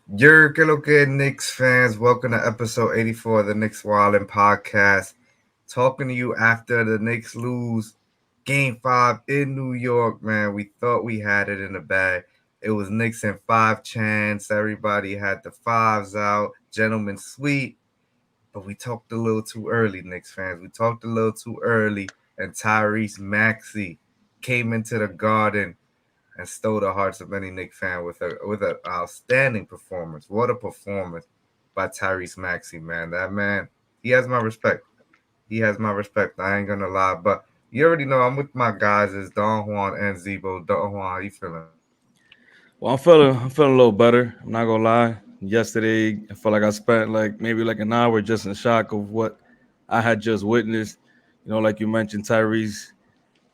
Que lo que Knicks fans, welcome to episode 84 of the Knicks Wildin' podcast. Talking to you after the Knicks lose game 5 in New York, man. We thought we had it in the bag. It was Knicks in 5 chance. Everybody had the fives out. Gentlemen sweet. But we talked a little too early, Knicks fans. We talked a little too early. And Tyrese Maxey came into the garden and stole the hearts of any Knicks fan with an outstanding performance. What a performance by Tyrese Maxey, man. That man, he has my respect. He has my respect. I ain't gonna lie, but you already know I'm with my guys. Is Don Juan and Zebo. Don Juan, how you feeling? Well, I'm feeling a little better. I'm not gonna lie. Yesterday, I felt like I spent maybe an hour just in shock of what I had just witnessed. Like you mentioned, Tyrese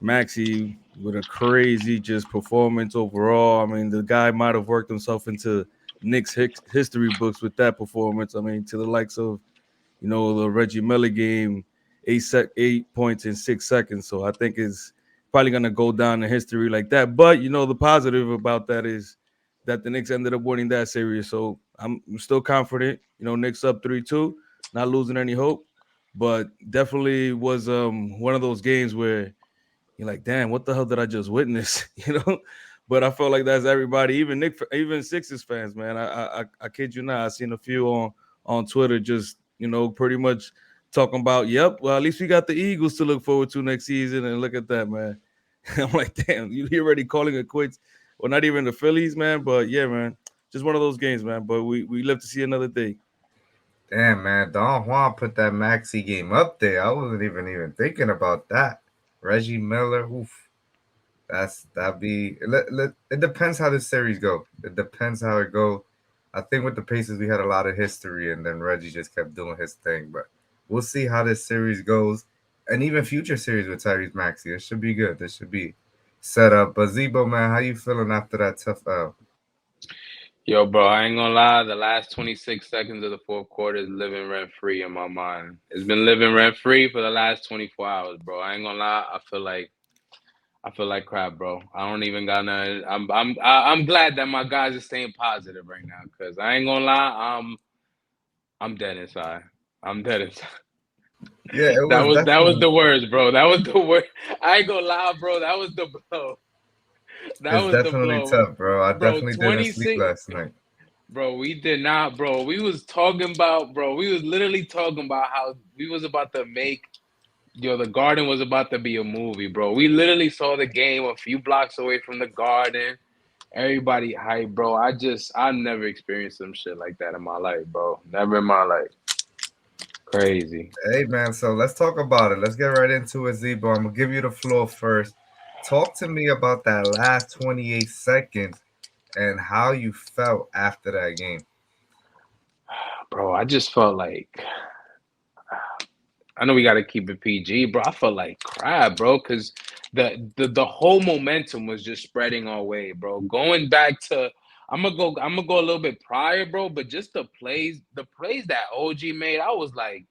Maxey with a crazy just performance overall. I mean, the guy might have worked himself into Knicks history books with that performance. I mean, to the likes of the Reggie Miller game, 8 points in 6 seconds. So I think it's probably gonna go down in history like that. But the positive about that is that the Knicks ended up winning that series. So I'm still confident. Knicks up 3-2, not losing any hope. But definitely was one of those games where you're like, damn, what the hell did I just witness? But I felt like that's everybody, even Sixers fans, man. I kid you not. I seen a few on Twitter just pretty much talking about, yep. Well, at least we got the Eagles to look forward to next season, and look at that, man. I'm like, damn, you already calling it quits? Well, not even the Phillies, man. But yeah, man, just one of those games, man. But we live to see another day. Damn, man. Don Juan put that Maxi game up there. I wasn't even thinking about that. Reggie Miller, oof. That be it depends how this series go. It depends how it go. I think with the Pacers we had a lot of history, and then Reggie just kept doing his thing. But we'll see how this series goes, and even future series with Tyrese Maxey. It should be good. This should be set up. But Zebo, man, how you feeling after that tough L? Yo, bro, I ain't gonna lie. The last 26 seconds of the fourth quarter is living rent free in my mind. It's been living rent free for the last 24 hours, bro. I ain't gonna lie. I feel like crap, bro. I don't even got nothing. I'm glad that my guys are staying positive right now, cause I ain't gonna lie. I'm dead inside. I'm dead inside. Yeah, it That was was that was definitely the worst, bro. That was the worst. I ain't gonna lie, bro. That was the blow. That it's was the definitely blow, tough, bro. I bro. definitely didn't sleep 26. last night. Bro, we did not, bro. We was talking about, bro. We was literally talking about how we was about to make, the Garden was about to be a movie, bro. We literally saw the game a few blocks away from the Garden. Everybody hype, bro. I never experienced some shit like that in my life, bro. Never in my life. Crazy. Hey man, so let's talk about it. Let's get right into it, Zebo. I'm gonna give you the floor first. Talk to me about that last 28 seconds and how you felt after that game. Bro, I just felt like I know we got to keep it PG, bro. I felt like crap, bro, because the whole momentum was just spreading our way, bro. Going back to, I'm gonna go a little bit prior, bro, but just the plays that OG made, I was like,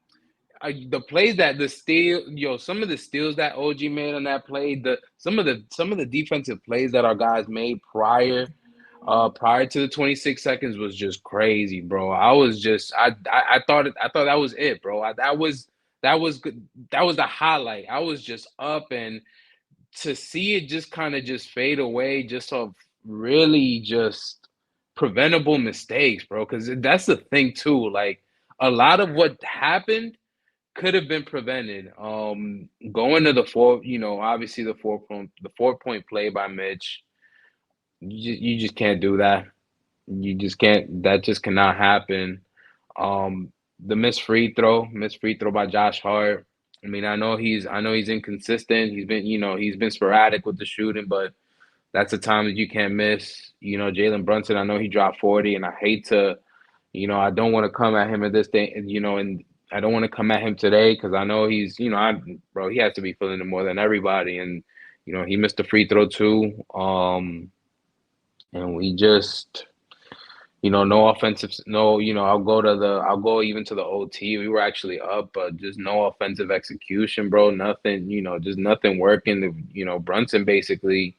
the plays that the steal, some of the steals that OG made on that play, some of the defensive plays that our guys made prior to the 26 seconds was just crazy, bro. I was just I thought that was it, bro. That was good. That was the highlight. I was just up, and to see it just kind of just fade away, just of really just preventable mistakes, bro. Because that's the thing too. Like, a lot of what happened could have been prevented. Going to the four, obviously the 4 point play by Mitch. You just can't do that. You just can't. That just cannot happen. Um, the missed free throw by Josh Hart. I mean, I know he's inconsistent. He's been sporadic with the shooting, but that's a time that you can't miss. Jalen Brunson. I know he dropped 40, and I hate to. I don't want to come at him at this day. And I don't want to come at him today because I know he's. Bro, he has to be feeling it more than everybody, and he missed a free throw too. And we just. No offensive, no, I'll go even to the OT. We were actually up, but just no offensive execution, bro. Nothing, just nothing working. Brunson basically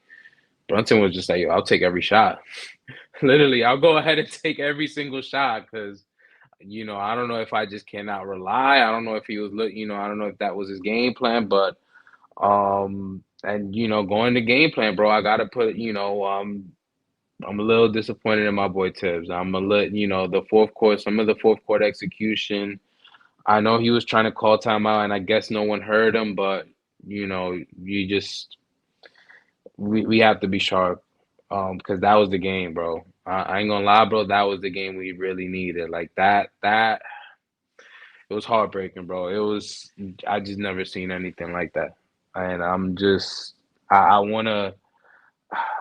Brunson was just like, I'll take every shot. Literally, I'll go ahead and take every single shot because, I don't know if I just cannot rely. I don't know if he was, I don't know if that was his game plan, but, and, going to game plan, bro, I got to put, I'm a little disappointed in my boy Tibbs. I'm a little, the fourth quarter, some of the fourth quarter execution. I know he was trying to call timeout, and I guess no one heard him, but, you just, we have to be sharp, because that was the game, bro. I ain't gonna lie, bro. That was the game we really needed. Like that it was heartbreaking, bro. It was. I just never seen anything like that, and I'm just. I wanna.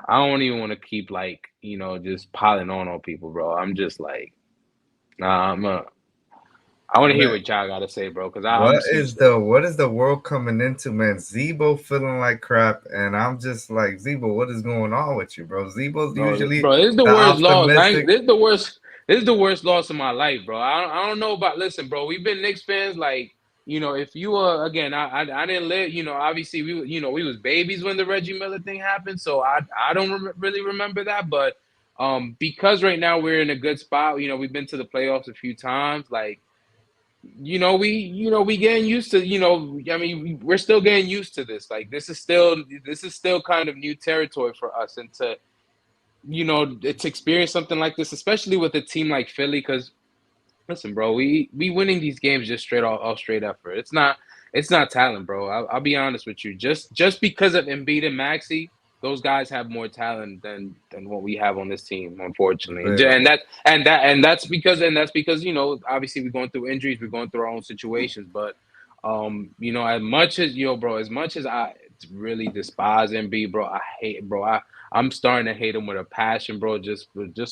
I don't even want to keep like just piling on people, bro. I'm just like, nah. I want to hear Man, what y'all gotta say, bro, because I'm speechless. what is the world coming into, man? Zebo feeling like crap, and I'm just like, Zebo, what is going on with you, bro? Zebo's usually Bro, this is the the worst loss. optimistic. This is the worst. This is the worst loss of my life, bro. I don't know about. Listen, bro, we've been Knicks fans. Like, if you again, I didn't live. Obviously we was babies when the Reggie Miller thing happened. So I don't really remember that. But because right now we're in a good spot. We've been to the playoffs a few times. Like, we getting used to. I mean, we're still getting used to this. Like, this is still kind of new territory for us, and to experience something like this, especially with a team like Philly, because listen, bro, we winning these games just off straight effort. It's not talent, bro. I'll be honest with you. Just because of Embiid and Maxey, those guys have more talent than what we have on this team, unfortunately. And Bill. that's because obviously we're going through injuries, we're going through our own situations, but as much as bro, as much as I really despise Embiid, bro, I hate, bro. I'm starting to hate him with a passion, bro. Just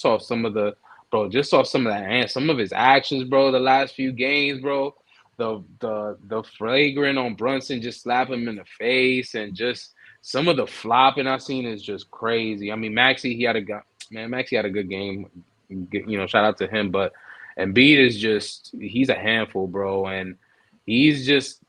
off some of the, bro. Just off some of that and some of his actions, bro. The last few games, bro. The flagrant on Brunson, just slap him in the face, and just some of the flopping I've seen is just crazy. I mean, Maxey had a good game. Shout out to him. But Embiid he's a handful, bro, and he's just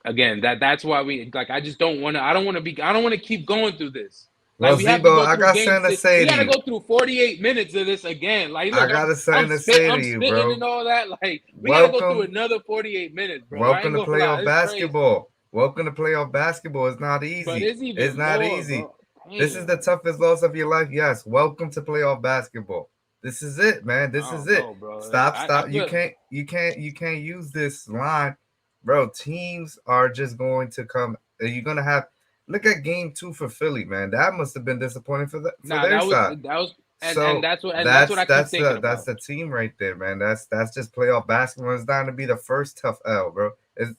again that's why we like. I don't want to keep going through this. Like, Well, we have to Zebo, go I through got games. something to say We to got to you. go through 48 minutes of this again. Like, I look, got I'm something to say to I'm you, spitting bro. and all that. Like, we got to go through Welcome, another 48 minutes, bro. I welcome ain't to gonna lie, playoff it's crazy, basketball. Welcome to playoff basketball. It's not but easy. it's It's even not more, easy. bro. This is Damn, the toughest loss of your life. Yes. Welcome to playoff basketball. This is it, man. This I is don't it. know, bro. I Stop. You feel can't you can't use this line. Bro, teams are just going to come. You're gonna have look at game 2 for Philly, man. That must have been disappointing for nah. their That was side. that was and So that's what I keep thinking that's about. the team right there, man. That's just playoff basketball. It's not gonna be the first tough L, bro.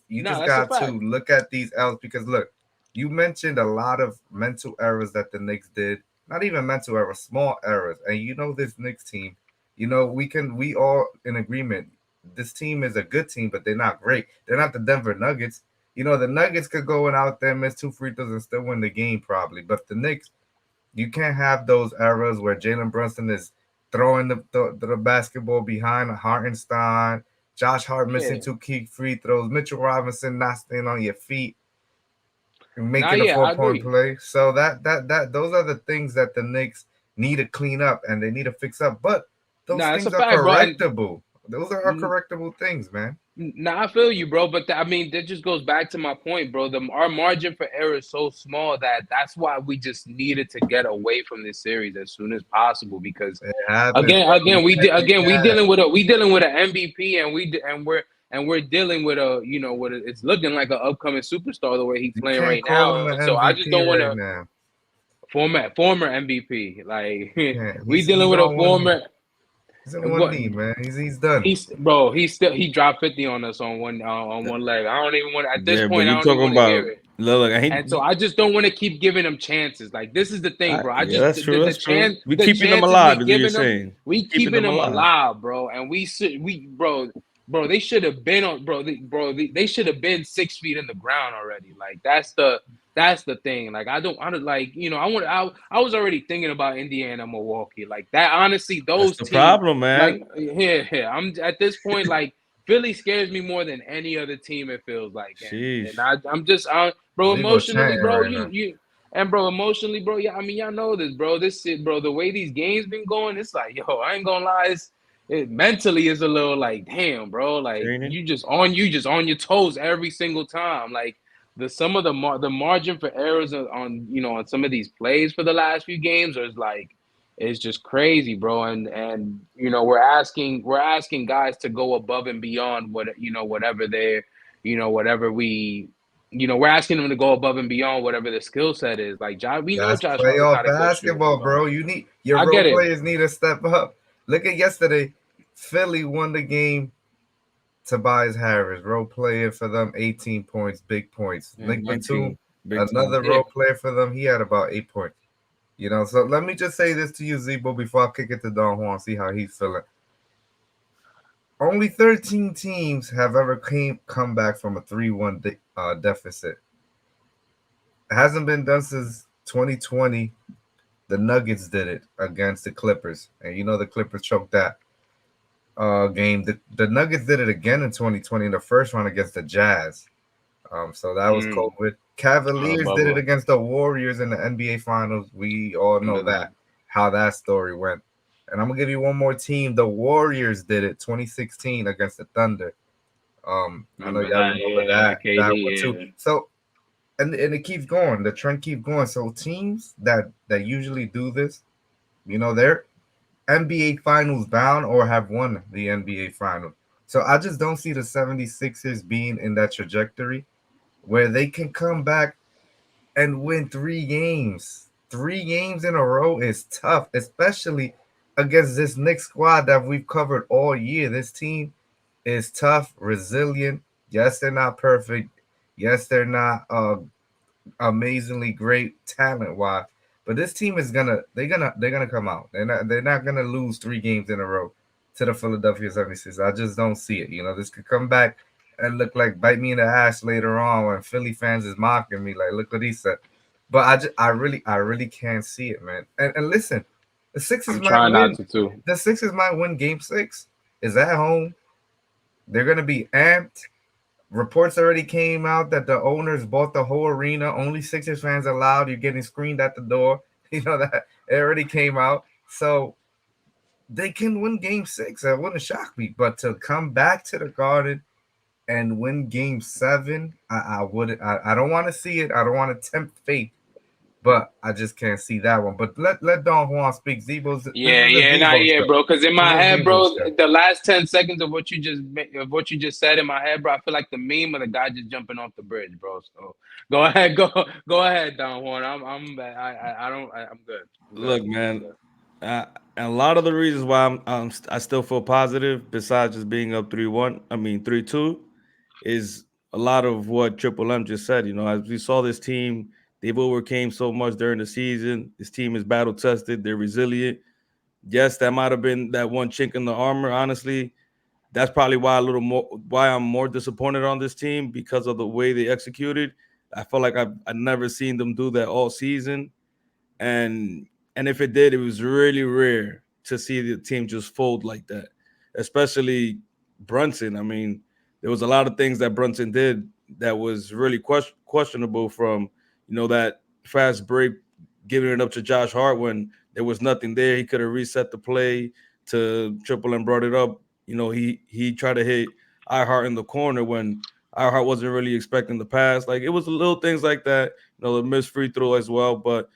You No, just that's a got to fact. look at these L's because look, you mentioned a lot of mental errors that the Knicks did. Not even mental errors, small errors. And this Knicks team, we all in agreement. This team is a good team, but they're not great. They're not the Denver Nuggets. The Nuggets could go out there, miss 2 free throws, and still win the game probably. But the Knicks, you can't have those errors where Jalen Brunson is throwing the basketball behind Hartenstein, Josh Hart missing Yeah. 2 key free throws, Mitchell Robinson not staying on your feet and Nah, making a yeah, I 4 point agree. play. So that those are the things that the Knicks need to clean up and they need to fix up. But those Nah, that's a things are fact, bro. And correctable. Those are our correctable things, man. nah, I feel you, bro. But I mean, that just goes back to my point, bro. Our margin for error is so small that's why we just needed to get away from this series as soon as possible. Because It happens, again, bro. You again, can't take we that. dealing with an MVP, and we're dealing with it's looking like an upcoming superstar the way he's You playing can't right call him now. an And so I just MVP don't want right to now. former MVP. Like, Can't. we dealing He's with a on one knee. former He's on one what knee, man. He's done. he dropped 50 on us on one leg. I don't even want at this Yeah, but point. I you don't even talking want to about hear it. look, And so I just don't want to keep giving them chances. Like, this is the thing, bro. I yeah, just that's true. the That's true. chance We the keeping them chances alive, we is what you're giving them, saying. We we keeping keeping them them alive. alive, bro. And bro, they should have been on, they should have been 6 feet in the ground already. Like, that's the thing. Like, I don't like, I was already thinking about Indiana, Milwaukee, like that. Honestly, That's those the teams, problem, like, man. yeah. I'm at this point, like, Philly scares me more than any other team. It feels like, and Sheesh. I'm just, bro, Zebo emotionally, chanting bro. right You now. you And bro, emotionally, bro, yeah, I mean, y'all know this, bro. This shit, bro, the way these games been going, it's like, yo, I ain't gonna lie, it mentally is a little like, damn, bro, like Training. you just on your toes every single time. Like the some of the margin for errors on on some of these plays for the last few games is like it's just crazy, bro. And we're asking guys to go above and beyond whatever they're whatever we're asking them to go above and beyond whatever the skill set is. Like we know That's Josh Hart is playoff not a good shooter, basketball, bro. bro. You need your I role get it. players need to step up. Look at yesterday. Philly won the game. Tobias Harris, role player for them, 18 points, big points. Yeah, Nick Batum, 19, big time. another Yeah, role player for them, he had about 8 points. So let me just say this to you, Zebo, before I kick it to Don Juan, see how he's feeling. Only 13 teams have ever come back from a 3-1 deficit. It hasn't been done since 2020. The Nuggets did it against the Clippers, and the Clippers choked that game. The Nuggets did it again in 2020 in the first round against the Jazz. So that was mm, COVID. on the Cavaliers did it bubble. against the Warriors in the NBA Finals. We all know Remember that that? how that story went. And I'm gonna give you one more team. The Warriors did it 2016 against the Thunder. I know Remember y'all that? remember Yeah, that one KD. too. Yeah. So and it keeps going. The trend keeps going. So teams that usually do this, they're NBA Finals bound or have won the NBA Finals. So I just don't see the 76ers being in that trajectory where they can come back and win 3 games. 3 games in a row is tough, especially against this Knicks squad that we've covered all year. This team is tough, resilient. Yes, they're not perfect. Yes, they're not amazingly great talent wise. But this team is they're gonna come out. They're not gonna lose 3 games in a row to the Philadelphia 76ers. I just don't see it. This could come back and look like bite me in the ass later on when Philly fans is mocking me, like, look what he said. But I really can't see it, man. And listen, the Sixers I'm might trying not win. to too. The Sixers might win game 6. Is at home. They're gonna be amped. Reports already came out that the owners bought the whole arena. Only Sixers fans allowed. You're getting screened at the door. That it already came out. So they can win game 6. That wouldn't shock me. But to come back to the Garden and win game 7, I wouldn't. I don't want to see it. I don't want to tempt fate. But I just can't see that one. But let Don Juan speak. Zebo's. This Yeah, is a yeah, not Zebo yeah, show. bro. Because in This is my a head, Zebo bro, show. the last 10 seconds of what you just said in my head, bro, I feel like the meme of the guy just jumping off the bridge, bro. So go ahead, go ahead, Don Juan. I don't I'm good. I'm good. Look, I'm man, good. and a lot of the reasons why I still feel positive, besides just being up 3-1, I mean 3-2, is a lot of what Triple M just said. As we saw this team, they've overcame so much during the season. This team is battle tested. They're resilient. Yes, that might have been that one chink in the armor. Honestly, that's probably why I'm more disappointed on this team because of the way they executed. I felt like I've never seen them do that all season, and if it did, it was really rare to see the team just fold like that, especially Brunson. I mean, there was a lot of things that Brunson did that was really questionable, from that fast break, giving it up to Josh Hart when there was nothing there. He could have reset the play to Triple and brought it up. He tried to hit iHeart in the corner when iHeart wasn't really expecting the pass. Like, it was little things like that. The missed free throw as well, but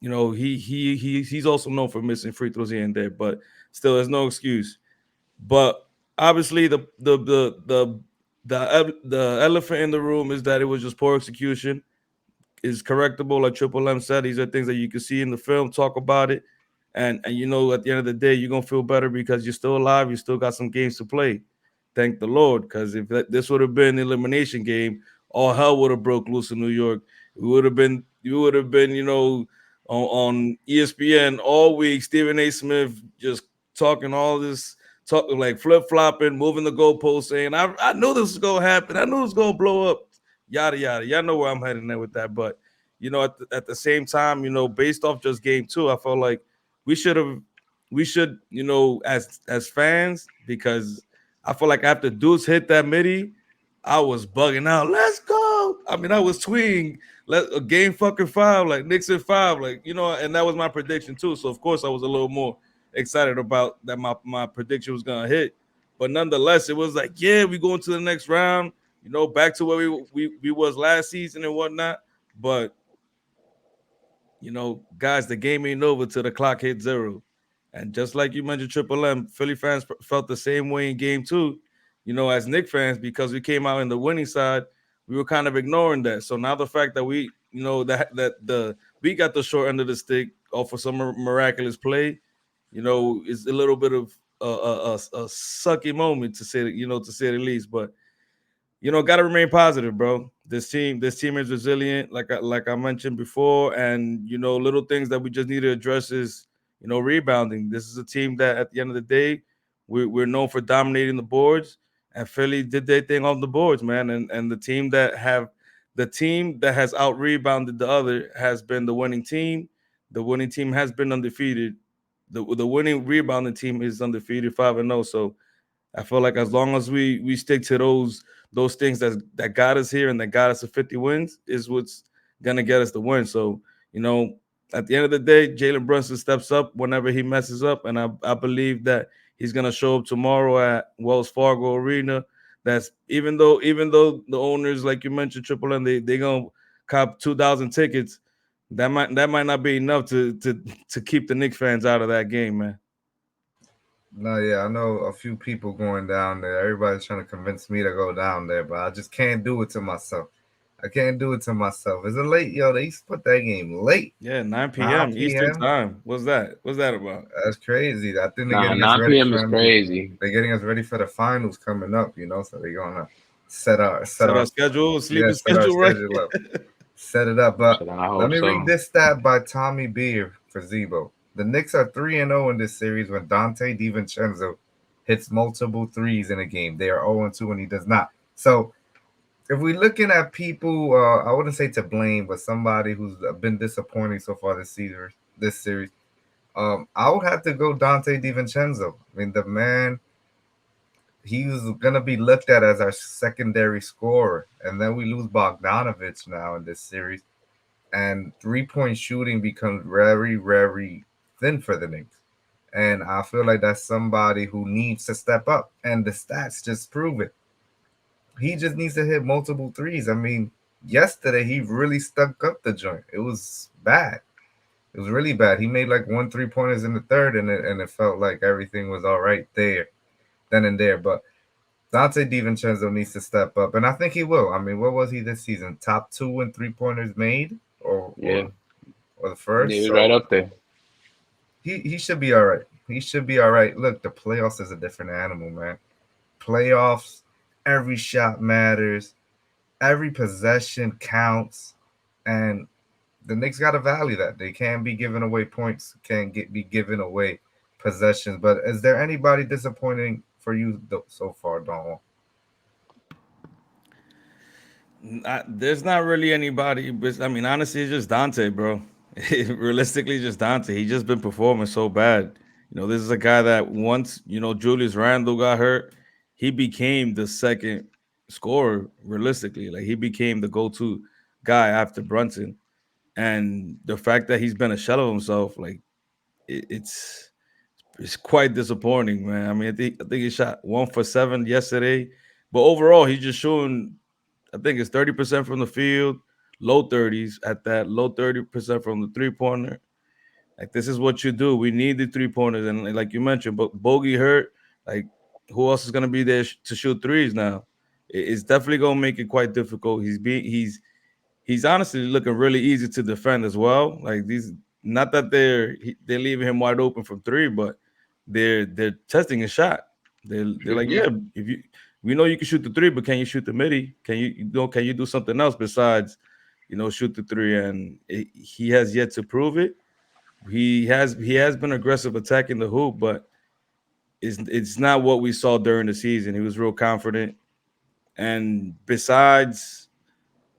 he's also known for missing free throws here and there, but still, there's no excuse. But obviously, the elephant in the room is that it was just poor execution. Is correctable, like Triple M said. These are things that you can see in the film, talk about it, and at the end of the day, you're gonna feel better because you're still alive. You still got some games to play. Thank the Lord, because if this would have been an elimination game, all hell would have broke loose in New York. You would have been, on ESPN all week. Stephen A. Smith just talking all this, talking like flip flopping, moving the goalpost, saying, "I knew this was gonna happen. I knew it was gonna blow up." Yada yada. Y'all know where I'm heading there with that. But at the same time, based off just game 2, I felt like we should have, as fans, because I feel like after Deuce hit that midi, I was bugging out. Let's go. I mean, I was tweeting let a game fucking five, like Knicks in five, like and that was my prediction too. So of course I was a little more excited about that. My prediction was gonna hit, but nonetheless, it was like, yeah, we going to the next round. Back to where we was last season and whatnot. But guys, the game ain't over till the clock hit zero. And just like you mentioned, Triple M, Philly fans felt the same way in game two, as Knicks fans, because we came out in the winning side, we were kind of ignoring that. So now the fact that we got the short end of the stick off of some miraculous play, is a little bit of a sucky moment to say the least. But got to remain positive, bro. This team is resilient, like I mentioned before, and little things that we just need to address is rebounding. This is a team that, at the end of the day, we're known for dominating the boards, and Philly did their thing on the boards, man. And the team that has out rebounded the other has been the winning team. The winning team has been undefeated. The winning rebounding team is undefeated 5-0. So I feel like as long as we stick to those things that got us here and that got us to 50 wins is what's gonna get us the win. So, you know, at the end of the day, Jalen Brunson steps up whenever he messes up, and I believe that he's gonna show up tomorrow at Wells Fargo Arena. That's even though the owners, like you mentioned, Triple M, they gonna cop 2,000 tickets. That might not be enough to keep the Knicks fans out of that game, man. No, yeah, I know a few people going down there. Everybody's trying to convince me to go down there, but I just can't do it to myself. I can't do it to myself. Is it late? Yo, they used to put that game late. Yeah, 9 p.m. 9 Eastern p.m. time. What's that about? That's crazy. I think they're Nah, getting us 9 ready p.m. is for crazy. they're getting us ready for the finals coming up, so they're gonna set our set Set our our schedule, yeah, sleeping set our schedule, right? schedule up. Set it up. But So I let hope me read so. this stat by Tommy Beer for Zebo. The Knicks are 3-0 in this series when Dante DiVincenzo hits multiple threes in a game. They are 0-2 when he does not. So if we're looking at people, I wouldn't say to blame, but somebody who's been disappointing so far this series, I would have to go Dante DiVincenzo. I mean, the man, he was gonna be looked at as our secondary scorer, and then we lose Bogdanovich now in this series, and 3-point shooting becomes very, very thin for the Knicks. And I feel like that's somebody who needs to step up, and the stats just prove it. He just needs to hit multiple threes. I mean, yesterday he really stuck up the joint. It was bad. It was really bad. He made like 1 3 pointers in the third, and it felt like everything was all right there, then and there. But Dante DiVincenzo needs to step up, and I think he will. I mean, what was he this season? Top two in 3 pointers made, or Yeah, or or the he first. was right So up there. he should be all right. He should be all right. Look, the playoffs is a different animal, man. Playoffs, every shot matters, every possession counts, and the Knicks got to value that. They can't be giving away points, can't be giving away possessions. But is there anybody disappointing for you so far, Don? There's not really anybody, but I mean, honestly, it's just Dante, bro. Realistically, just Dante. He's just been performing so bad. This is a guy that once Julius Randle got hurt, he became the second scorer. Realistically, like he became the go-to guy after Brunson, and the fact that he's been a shell of himself, like it's quite disappointing, man. I mean, I think he shot 1 for 7 yesterday, but overall, he's just showing. I think it's 30% from the field, low 30s at that, low 30% from the 3 pointer. Like this is what you do. We need the 3 pointers, and like you mentioned, but Bogey hurt. Like who else is gonna be there to shoot threes now? It's definitely gonna make it quite difficult. He's honestly looking really easy to defend as well. Like these, not that they're leaving him wide open from three, but they're testing his shot. They're like, Hmm. yeah, if you we know you can shoot the three, but can you shoot the midi? Can you do something else besides shoot the three? And he has yet to prove it. He has been aggressive attacking the hoop, but it's not what we saw during the season. He was real confident, and besides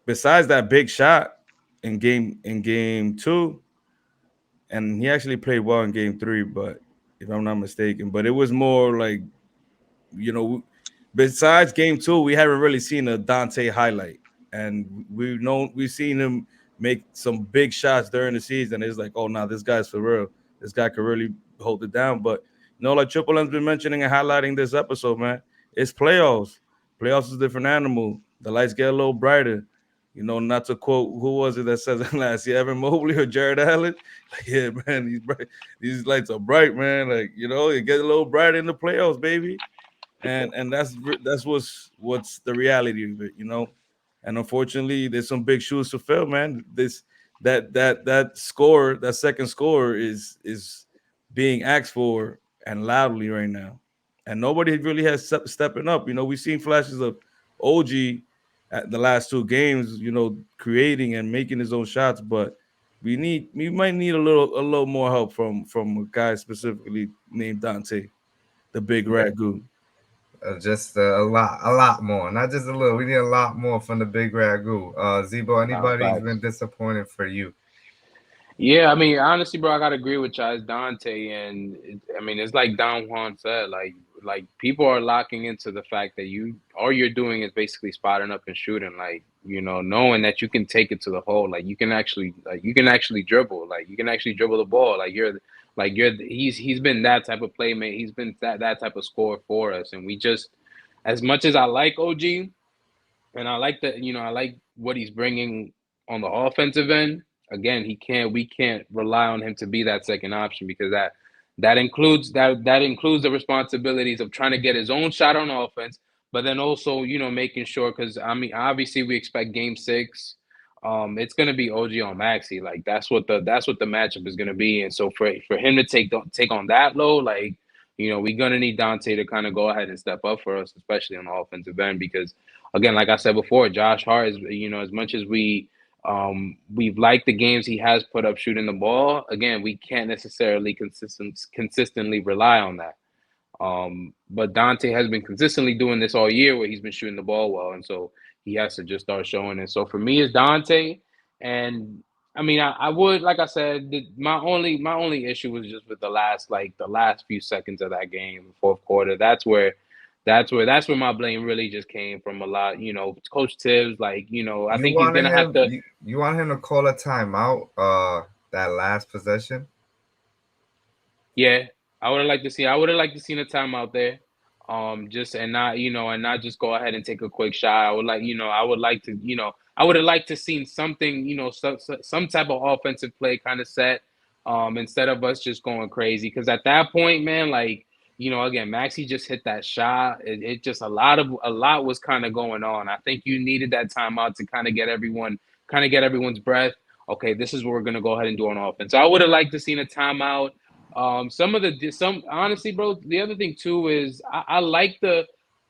that big shot in game two, and he actually played well in game three, but if I'm not mistaken, but it was more like you know, besides game two, we haven't really seen a Dante highlight, and we've seen him make some big shots during the season. It's like, oh, nah, this guy's for real. This guy could really hold it down. But like Triple M's been mentioning and highlighting this episode, man, it's playoffs. Playoffs is a different animal. The lights get a little brighter. Not to quote, who was it that says it last year, Evan Mobley or Jared Allen? Like, yeah, man, these lights are bright, man. Like, it gets a little brighter in the playoffs, baby. And that's what's the reality of it. And unfortunately, there's some big shoes to fill, man. That second score is being asked for and loudly right now, and nobody really has stepping up. We've seen flashes of OG at the last two games, creating and making his own shots, but we might need a little more help from a guy specifically named Dante, the big Yeah, ragu. just a lot more, not just a little. We need a lot more from the big ragu. Zebo, Nah, anybody's been facts. disappointed for you? Yeah, I mean, honestly, bro, I gotta agree with you. It's Dante, and I mean, it's like Don Juan said, like people are locking into the fact that you all you're doing is basically spotting up and shooting, like knowing that you can take it to the hole, like you can actually dribble, like you can actually dribble the ball, he's been that type of playmate, he's been that type of scorer for us, and we just as much as I like OG. And I like that, I like what he's bringing on the offensive end. Again, we can't rely on him to be that second option because that includes the responsibilities of trying to get his own shot on offense, but then also, making sure because I mean, obviously we expect game six. It's gonna be OG on Maxi. Like that's what the matchup is gonna be. And so for him to take on that load, like, we're gonna need Dante to kind of go ahead and step up for us, especially on the offensive end, because again, like I said before, Josh Hart is, as much as we've liked the games he has put up shooting the ball. Again, we can't necessarily consistently rely on that. But Dante has been consistently doing this all year where he's been shooting the ball well, and so he has to just start showing it. So for me, it's Dante, and I mean, I would, like I said, my only issue was just with the last few seconds of that game, fourth quarter. That's where my blame really just came from a lot. Coach Tibbs, I You think he's wanted gonna have him. to. You want him to call a timeout. That last possession. Yeah, I would have liked to see a timeout there. Just and not just go ahead and take a quick shot. I would like to, I would have liked to seen something, some type of offensive play kind of set, instead of us just going crazy. Because at that point, man, again, Maxi just hit that shot. It just a lot was kind of going on. I think you needed that timeout to kind of get everyone's breath. Okay, this is what we're gonna go ahead and do on offense. So I would have liked to seen a timeout. Some honestly, bro. The other thing too is I like the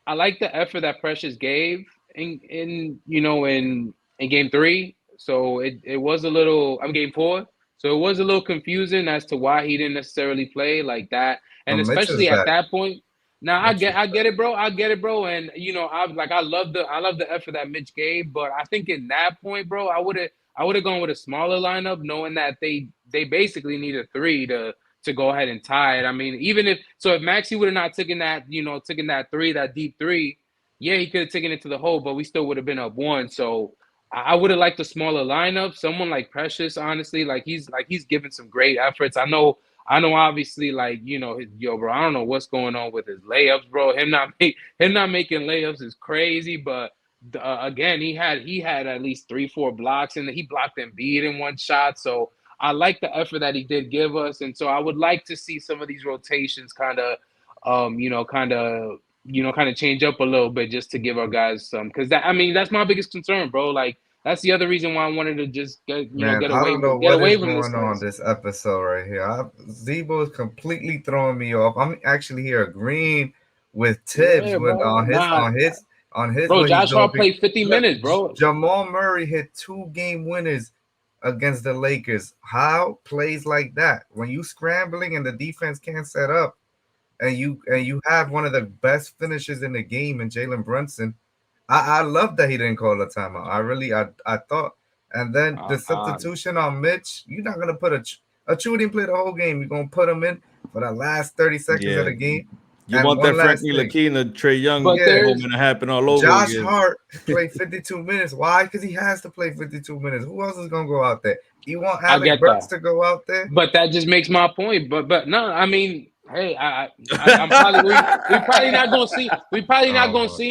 effort that Precious gave in game three. So it was a little. I'm game four. So it was a little confusing as to why he didn't necessarily play like that, and Mitch is especially at back. that point. Now I Mitch get is I back. get it, bro. I get it, bro. And I love the effort that Mitch gave, but I think in that point, bro, I would have gone with a smaller lineup, knowing that they basically need a three to go ahead and tie it. I mean, if Maxi would have not taken that three, that deep three, yeah, he could have taken it to the hole, but we still would have been up one. So I would have liked a smaller lineup. Someone like Precious, honestly, he's given some great efforts. I know, obviously, yo, bro, I don't know what's going on with his layups, bro. Him not making layups is crazy, but again, he had at least 3, 4 blocks, and he blocked Embiid in one shot. So I like the effort that he did give us, and so I would like to see some of these rotations kind of, kind of change up a little bit just to give our guys some, because that's my biggest concern, bro. Like that's the other reason why I wanted to just Man, get I away don't know with get what away is from this going on mess. this episode right here. Zebo is completely throwing me off. I'm actually here agreeing with Tibbs Yeah, when bro. Nah, on his bro. what he's Josh doing. Hart played 50 minutes, bro. Jamal Murray hit 2 game winners against the Lakers. How plays like that when you scrambling and the defense can't set up, and you have one of the best finishers in the game in Jalen Brunson. I love that he didn't call a timeout. I thought, and then the Uh, substitution on Mitch. You're not gonna put a Chu didn't play the whole game. You're gonna put him in for the last 30 seconds of Yeah, the game. You And want one that last Frankie thing. Lakina, Trey Young But Yeah. there's moment to happen all over Josh again. Hart played 52 minutes. Why? Because he has to play 52 minutes. Who else is gonna go out there? You want I Alec get Burks that. to go out there? But that just makes my point. But no, I mean, hey, I'm probably we probably not gonna see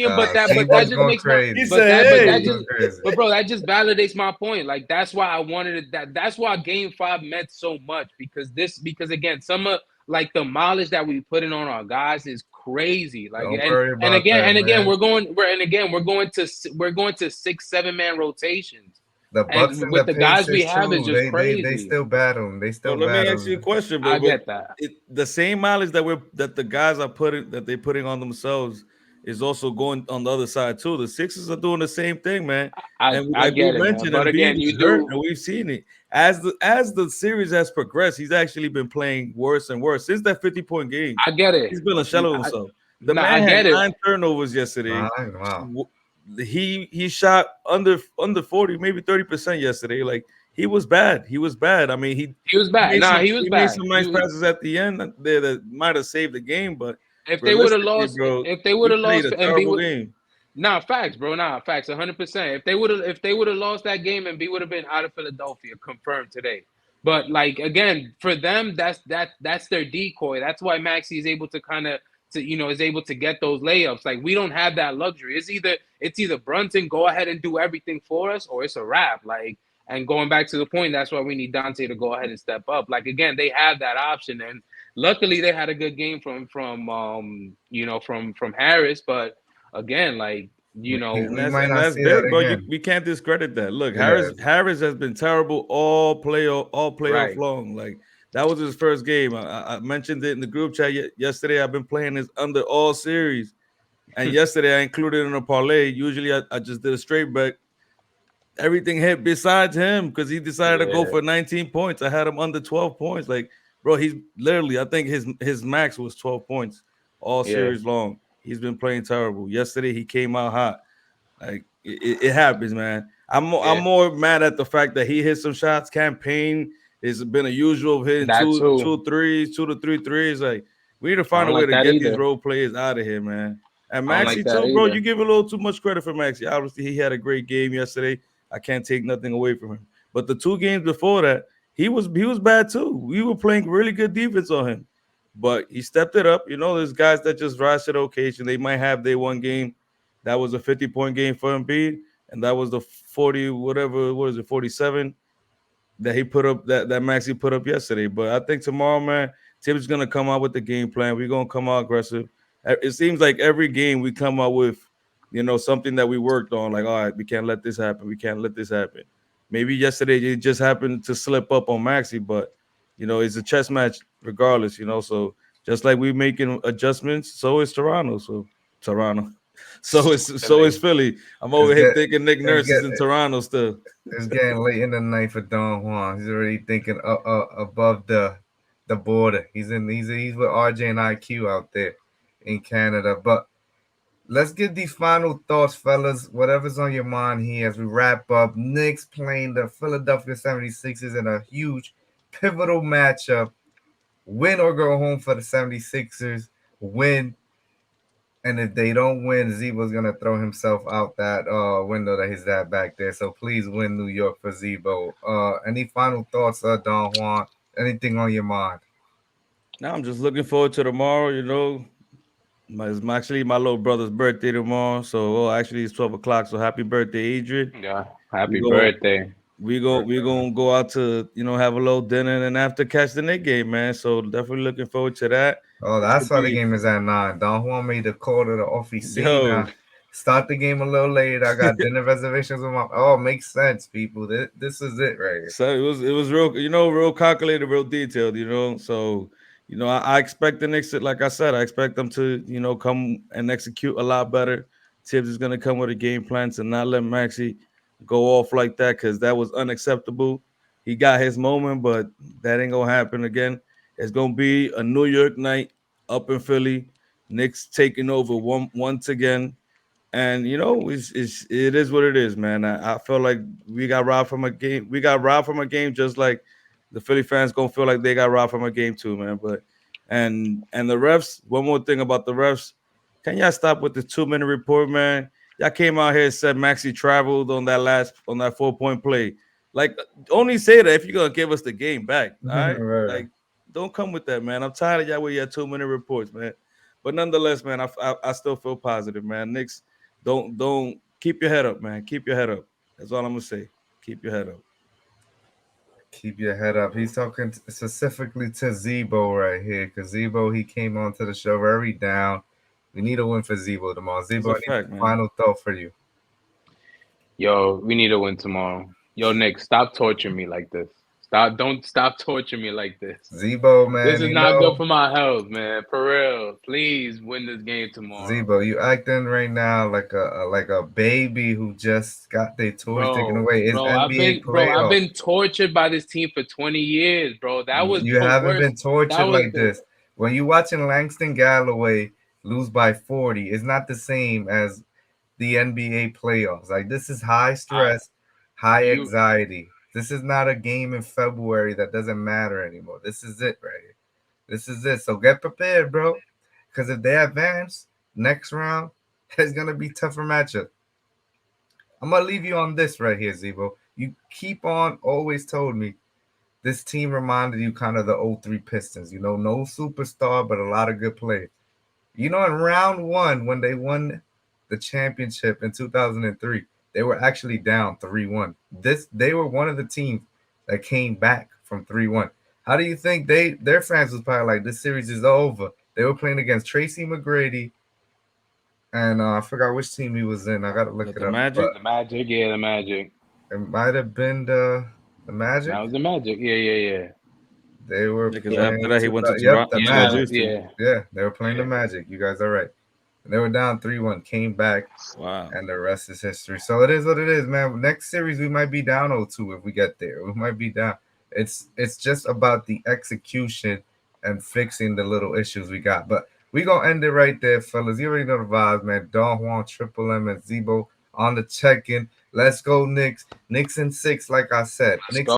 Oh my him. But God, that Sebo's just going makes my He crazy. said, but Sebo's that "Hey." going just crazy. but bro, that just validates my point. Like that's why I wanted it. That's why Game 5 meant so much because again, some of like the mileage that we put in on our guys is crazy. Like Don't worry and about again that, and again man. we're going to 6 7 man rotations. The Bucks And and the with the guys we Pacers have is too. just They crazy. still battling. They still But let me ask you a battling. question, bro. I But get that. the same mileage that the guys are putting that they're putting on themselves is also going on the other side too. The Sixers are doing the same thing, man. And I like we get it, man. mentioned, But Embiid again, is you hurt, do. and we've seen it as the series has progressed. He's actually been playing worse and worse since that 50-point game. I get it. He's been a shell of I, himself. The no, I man had get it. 9 turnovers yesterday. Nine. Wow. He shot under 40, maybe 30% yesterday. Like he was bad. He was bad. I mean, He was bad. Nah, he was he made bad. some nice passes at the end there that might have saved the game, but If they would have realistically, lost, bro, if they would he have played lost, a and B terrible would. game. Nah, facts, bro. Nah, facts. 100%. If they would have lost that game, and B would have been out of Philadelphia, confirmed today. But like again, for them, that's their decoy. That's why Maxi is able to kind of is able to get those layups. Like we don't have that luxury. It's either Brunson go ahead and do everything for us, or it's a wrap. Like and going back to the point, that's why we need Dante to go ahead and step up. Like again, they have that option, and luckily they had a good game from Harris, but again, like And We might and not that's see that big, bro. again. We can't discredit that. Look, Yes. Harris has been terrible all playoff right, long. Like that was his first game. I mentioned it in the group chat yesterday. I've been playing this under all series, and yesterday I included it in a parlay. Usually I just did a straight bet. Everything hit besides him because he decided to go yeah, for 19 points. I had him under 12 points. Like, bro, he's literally, I think his max was 12 points all yeah, series long. He's been playing terrible. Yesterday he came out hot. Like it happens, man. I'm yeah, more mad at the fact that he hit some shots. Campaign has been a usual of hitting that too. two to three threes. Like we need to I find a don't way like to that get these either. role players out of here, man. And I don't like Maxi that too, bro. You either. give a little too much credit for Maxi. Obviously, he had a great game yesterday. I can't take nothing away from him. But the 2 games before that, he was bad too. We were playing really good defense on him, but he stepped it up. You know, there's guys that just rise to the occasion. They might have their one game that was a 50-point game for Embiid, and that was the 40 whatever. What is it? 47 that he put up that Maxi put up yesterday. But I think tomorrow, man, Tibbs is gonna come out with the game plan. We're gonna come out aggressive. It seems like every game we come out with, something that we worked on. Like, all right, we can't let this happen. We can't let this happen. Maybe yesterday it just happened to slip up on Maxi, but it's a chess match regardless. So just like we making adjustments, so is Toronto. So Toronto. So is Philly. Philly. I'm It's over here get thinking Nick it's Nurse get is in Toronto still. it's getting late in the night for Don Juan. He's already thinking above the border. He's with RJ and IQ out there in Canada. But let's get these final thoughts, fellas. Whatever's on your mind here as we wrap up. Knicks playing the Philadelphia 76ers in a huge pivotal matchup. Win or go home for the 76ers. Win. And if they don't win, Zebo's gonna throw himself out that window that he's at back there. So please win New York for Zebo. Any final thoughts, Don Juan? Anything on your mind? Now I'm just looking forward to tomorrow. It's actually my little brother's birthday tomorrow. So, actually, it's 12 o'clock. So, happy birthday, Adrian. Yeah. We Happy go, birthday. we gonna go out to have a little dinner and then after catch the Nick game, man. So, definitely looking forward to that. Oh, It that's should why the be game is at 9. Don Juan made the call to the yo. officina. Start the game a little late. I got dinner reservations with my. Oh, makes sense, people. This is it right here. So it was real, real calculated, real detailed, So, I expect the Knicks to, like I said, I expect them to, come and execute a lot better. Tibbs is gonna come with a game plan to not let Maxi go off like that because that was unacceptable. He got his moment, but that ain't gonna happen again. It's gonna be a New York night up in Philly. Knicks taking over once again. And it is what it is, man. I feel like we got robbed from a game. We got robbed from a game, just like the Philly fans gonna feel like they got robbed from a game too, man. And the refs, one more thing about the refs, can y'all stop with the 2 minute report, man? Y'all came out here and said Maxi traveled on that 4 point play. Like, only say that if you're gonna give us the game back. All right. Right. Like, don't come with that, man. I'm tired of y'all with your 2 minute reports, man. But nonetheless, man, I still feel positive, man. Knicks, don't keep your head up, man. Keep your head up. That's all I'm gonna say. Keep your head up. Keep your head up. He's talking specifically to Zebo right here, because Zebo, he came onto the show very down. We need a win for Zebo tomorrow. That's Zebo, a I need fact, the man. final thought for you. Yo, we need to win tomorrow. Yo, Nick, stop torturing me like this. Don't stop torturing me like this. Zebo, This man, is not good for my health, man. For real. Please win this game tomorrow. Zebo, you acting right now like a baby who just got their toys taken Bro, away. It's NBA I've playoffs. been tortured by this team for 20 years, bro. That was You the haven't worst. been That tortured was like the this. When you watching Langston Galloway lose by 40, it's not the same as the NBA playoffs. Like, this is high I stress, high you anxiety. This is not a game in February that doesn't matter anymore. This is it right here. This is it. So get prepared, bro. Because if they advance next round, it's gonna be tougher matchup. I'm gonna leave you on this right here, Zebo. You keep on always told me this team reminded you kind of the '03 Pistons. You know, no superstar, but a lot of good players. You know, in round one, when they won the championship in 2003, they were actually down 3-1. They were one of the teams that came back from 3-1. How do you think their fans was probably like, this series is over? They were playing against Tracy McGrady, and I forgot which team he was in. I gotta look That it the up, but Magic. the Magic, yeah, the Magic. it might have been the That Magic. was the Magic. Yeah. They were Yeah, because Yeah. after playing that he to went to yep, Toronto the to Magic. Houston. Yeah. Yeah, they were playing the Yeah. Magic. You guys are right. And they were down 3-1, came back, Wow. and the rest is history. So it is what it is, man. Next series we might be down 0-2 if we get there. We might be down. It's just about the execution and fixing the little issues we got. But we gonna end it right there, fellas. You already know the vibes, man. Don Juan, Triple M, and Zebo on the check-in. Let's go, Knicks. Knicks in 6, like I said. Let's Knicks go.